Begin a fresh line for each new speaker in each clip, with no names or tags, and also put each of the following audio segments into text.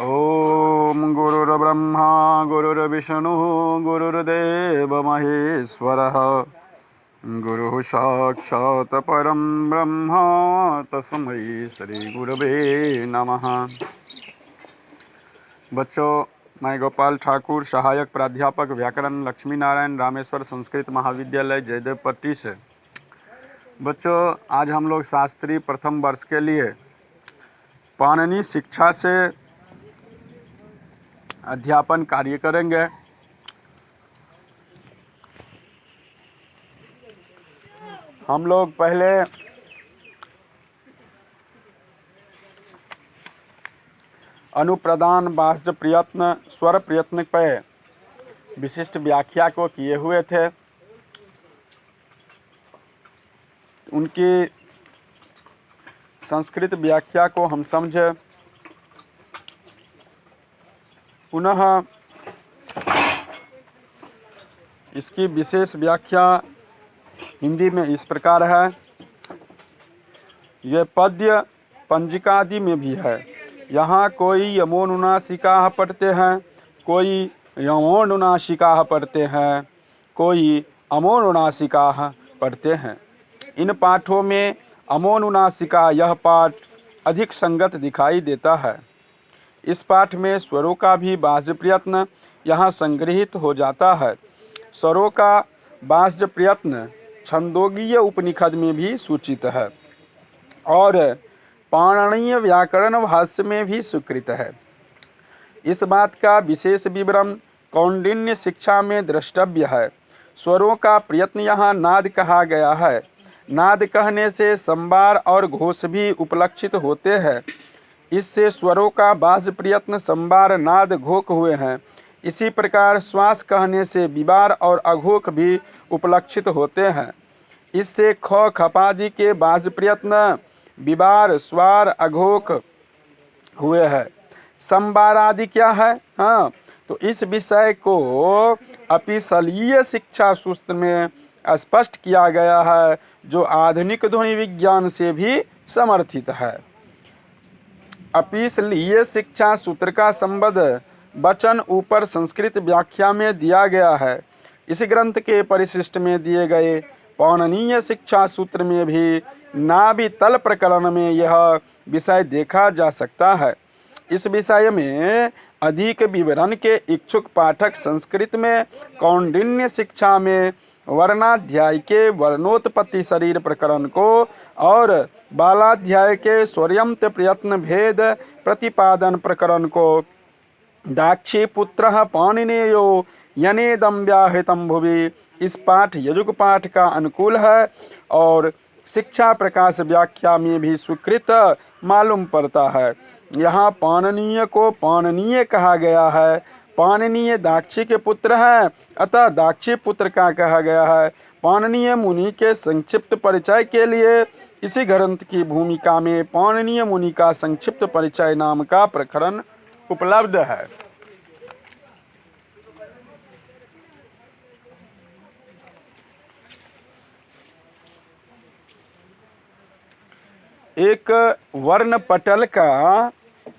ओम गुरुर्ब्रह्मा गुरुर्विष्णु गुरुर्देव महेश्वरः गुरुः साक्षात् परं ब्रह्म तस्मै श्री गुरवे नमः। बच्चों, मैं गोपाल ठाकुर, सहायक प्राध्यापक व्याकरण, लक्ष्मी नारायण रामेश्वर संस्कृत महाविद्यालय जयदेवपट्टी से। बच्चों, आज हम लोग शास्त्री प्रथम वर्ष के लिए पाणिनि शिक्षा से अध्यापन कार्य करेंगे। हम लोग पहले अनुप्रदान, भाष्य प्रयत्न, स्वर प्रयत्न पे विशिष्ट व्याख्या को किए हुए थे। उनकी संस्कृत व्याख्या को हम समझे। पुनः इसकी विशेष व्याख्या हिंदी में इस प्रकार है। ये पद्य पंजिकादि में भी है। यहाँ कोई यमोनुनासिका पढ़ते हैं, कोई यमोनुनासिका पढ़ते हैं, कोई अमोनुनासिका पढ़ते हैं। इन पाठों में अमोनुनासिका यह पाठ अधिक संगत दिखाई देता है। इस पाठ में स्वरों का भी भाष्य प्रयत्न यहाँ संग्रहित हो जाता है। स्वरों का भाष्य प्रयत्न छंदोगीय उपनिषद में भी सूचित है और पाणिनीय व्याकरण भाष्य में भी स्वीकृत है। इस बात का विशेष विवरण कौंडिन्य शिक्षा में द्रष्टव्य है। स्वरों का प्रयत्न यहाँ नाद कहा गया है। नाद कहने से संवार और घोष भी उपलक्षित होते हैं। इससे स्वरों का भाष्य प्रयत्न संवार, नाद, घोक हुए हैं। इसी प्रकार श्वास कहने से विवार और अघोक भी उपलक्षित होते हैं। इससे ख खपादि के भाष्य प्रयत्न विवार, स्वार, अघोक हुए हैं। संवार आदि क्या है? हाँ, तो इस विषय को अपिशलीय शिक्षा सूत्र में स्पष्ट किया गया है, जो आधुनिक ध्वनि विज्ञान से भी समर्थित है। अपिशलीय शिक्षा सूत्र का संबद्ध वचन ऊपर संस्कृत व्याख्या में दिया गया है। इस ग्रंथ के परिशिष्ट में दिए गए पाणिनीय शिक्षा सूत्र में भी नाभि तल प्रकरण में यह विषय देखा जा सकता है। इस विषय में अधिक विवरण के इच्छुक पाठक संस्कृत में कौंडिन्य शिक्षा में वर्णाध्याय के वर्णोत्पत्ति शरीर प्रकरण को और बालाध्याय के स्वयंत प्रयत्न भेद प्रतिपादन प्रकरण को दाक्षी पुत्र पाणिनेयो यनेदम व्याहृतम भुवि, इस पाठ यजुग पाठ का अनुकूल है और शिक्षा प्रकाश व्याख्या में भी स्वीकृत मालूम पड़ता है। यहाँ पाणिनीय को पाणिनीय कहा गया है। पाणिनीय दाक्षी के पुत्र हैं, अतः दाक्षी पुत्र का कहा गया है। पाणिनीय मुनि के संक्षिप्त परिचय के लिए इसी ग्रंथ की भूमिका में पाणिनीय मुनि का संक्षिप्त परिचय नाम का प्रकरण उपलब्ध है। एक वर्ण पटल का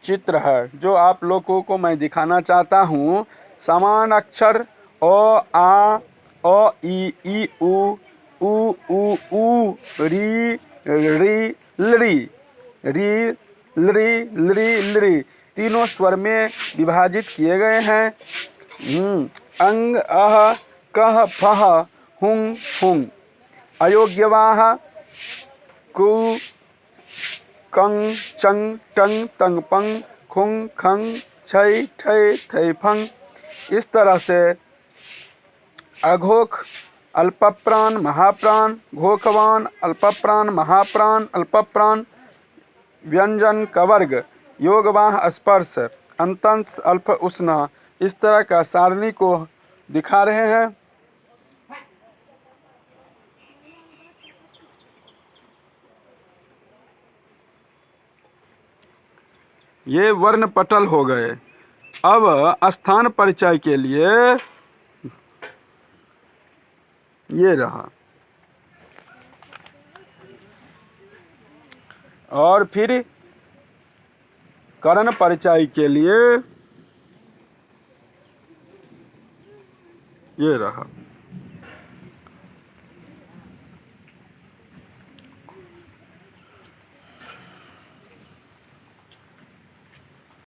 चित्र है जो आप लोगों को मैं दिखाना चाहता हूँ। समान अक्षर अ, आ, अ, ई, उ, ऊ, री, री, लरी, री, लरी, तीनों स्वर में विभाजित किए गए हैं। अंग, अह, कह, फह, हुंग, हुंग। अयोग्यवाह कु, कंग, चंग, टंग, तंग, पंग, खुंग, खंग, छै, ठै, थै, फंग। इस तरह से अघोख, अल्पप्राण, महाप्राण, घोखवान, अल्पप्राण, महाप्राण, अल्पप्राण, व्यंजन कवर्ग, योगवाह, स्पर्श, अंतंश, अल्प उष्ण, इस तरह का सारणी को दिखा रहे हैं। ये वर्ण पटल हो गए। अब स्थान परिचय के लिए ये रहा। और फिर करण परिचय के लिए ये रहा।